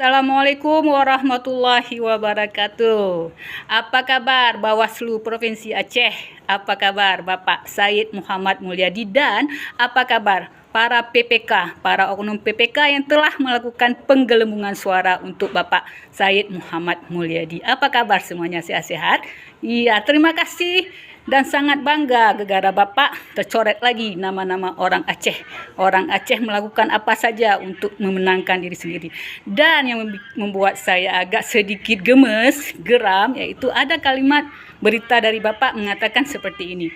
Assalamualaikum warahmatullahi wabarakatuh. Apa kabar Bawaslu Provinsi Aceh? Apa kabar Bapak Said Muhammad Mulyadi dan apa kabar para PPK, para oknum PPK yang telah melakukan penggelembungan suara untuk Bapak Said Muhammad Mulyadi? Apa kabar semuanya, sehat-sehat? Iya, terima kasih. Dan sangat bangga gegara Bapak tercoret lagi nama-nama orang Aceh. Orang Aceh melakukan apa saja untuk memenangkan diri sendiri. Dan yang membuat saya agak sedikit geram, yaitu ada kalimat berita dari Bapak mengatakan seperti ini.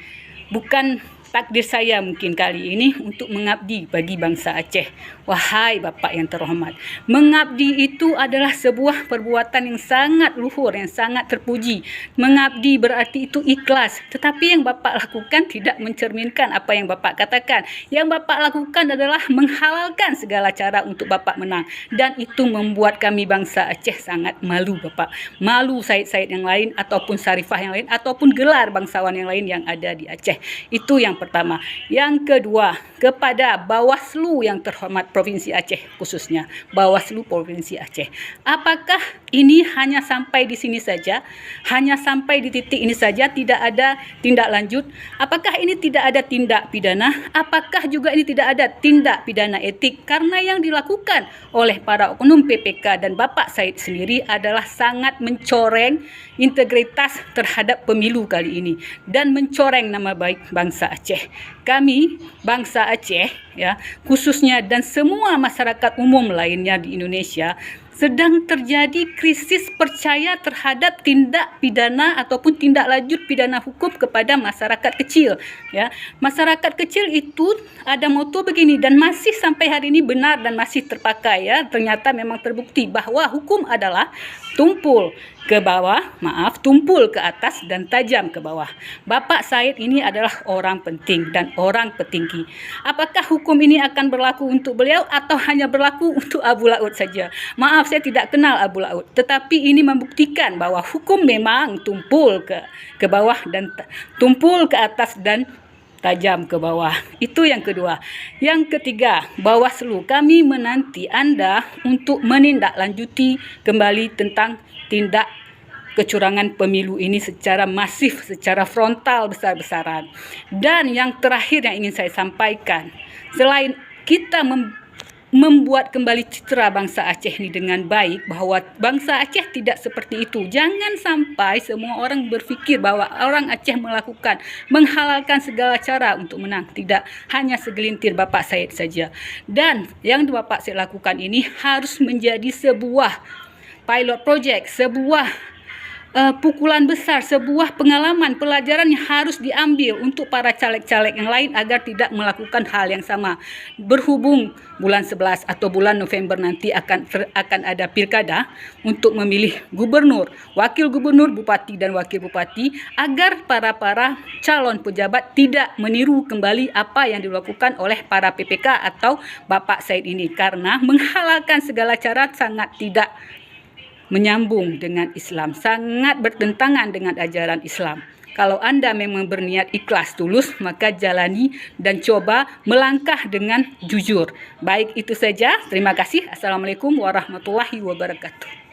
Bukan takdir saya mungkin kali ini untuk mengabdi bagi bangsa Aceh. Wahai Bapak yang terhormat, mengabdi itu adalah sebuah perbuatan yang sangat luhur, yang sangat terpuji. Mengabdi berarti itu ikhlas. Tetapi yang Bapak lakukan tidak mencerminkan apa yang Bapak katakan. Yang Bapak lakukan adalah menghalalkan segala cara untuk Bapak menang. Dan itu membuat kami bangsa Aceh sangat malu, Bapak. Malu Said-Said yang lain ataupun Sarifah yang lain ataupun gelar bangsawan yang lain yang ada di Aceh. Itu yang pertama. Yang kedua, kepada Bawaslu yang terhormat Provinsi Aceh, khususnya Bawaslu Provinsi Aceh. Apakah ini hanya sampai di sini saja? Hanya sampai di titik ini saja, tidak ada tindak lanjut? Apakah ini tidak ada tindak pidana? Apakah juga ini tidak ada tindak pidana etik? Karena yang dilakukan oleh para oknum PPK dan Bapak Said sendiri adalah sangat mencoreng integritas terhadap pemilu kali ini dan mencoreng nama baik bangsa Aceh. Kami bangsa Aceh ya, khususnya dan semua masyarakat umum lainnya di Indonesia sedang terjadi krisis percaya terhadap tindak pidana ataupun tindak lanjut pidana hukum kepada masyarakat kecil ya. Masyarakat kecil itu ada moto begini dan masih sampai hari ini benar dan masih terpakai ya. Ternyata memang terbukti bahwa hukum adalah tumpul ke bawah, tumpul ke atas dan tajam ke bawah. Bapak Said ini adalah orang penting dan orang petinggi. Apakah hukum ini akan berlaku untuk beliau atau hanya berlaku untuk Abu Laut saja? Maaf, saya tidak kenal Abu Laut, tetapi ini membuktikan bahwa hukum memang tumpul ke bawah dan tumpul ke atas dan tajam ke bawah. Itu yang kedua. Yang ketiga, Bawaslu, kami menanti Anda untuk menindaklanjuti kembali tentang tindak kecurangan pemilu ini secara masif, secara frontal, besar-besaran. Dan yang terakhir yang ingin saya sampaikan, selain kita membuat kembali citra bangsa Aceh ini dengan baik, bahwa bangsa Aceh tidak seperti itu. Jangan sampai semua orang berpikir bahwa orang Aceh menghalalkan segala cara untuk menang. Tidak, hanya segelintir Bapak Said saja. Dan yang Bapak Said lakukan ini harus menjadi sebuah pilot project, sebuah pukulan besar, sebuah pengalaman, pelajaran yang harus diambil untuk para caleg-caleg yang lain agar tidak melakukan hal yang sama. Berhubung bulan 11 atau bulan November nanti akan ada pilkada untuk memilih gubernur, wakil gubernur, bupati dan wakil bupati, agar para calon pejabat tidak meniru kembali apa yang dilakukan oleh para PPK atau Bapak Said ini, karena menghalalkan segala cara sangat tidak menyambung dengan Islam, sangat bertentangan dengan ajaran Islam. Kalau Anda memang berniat ikhlas tulus, maka jalani dan coba melangkah dengan jujur. Baik, itu saja. Terima kasih. Assalamualaikum warahmatullahi wabarakatuh.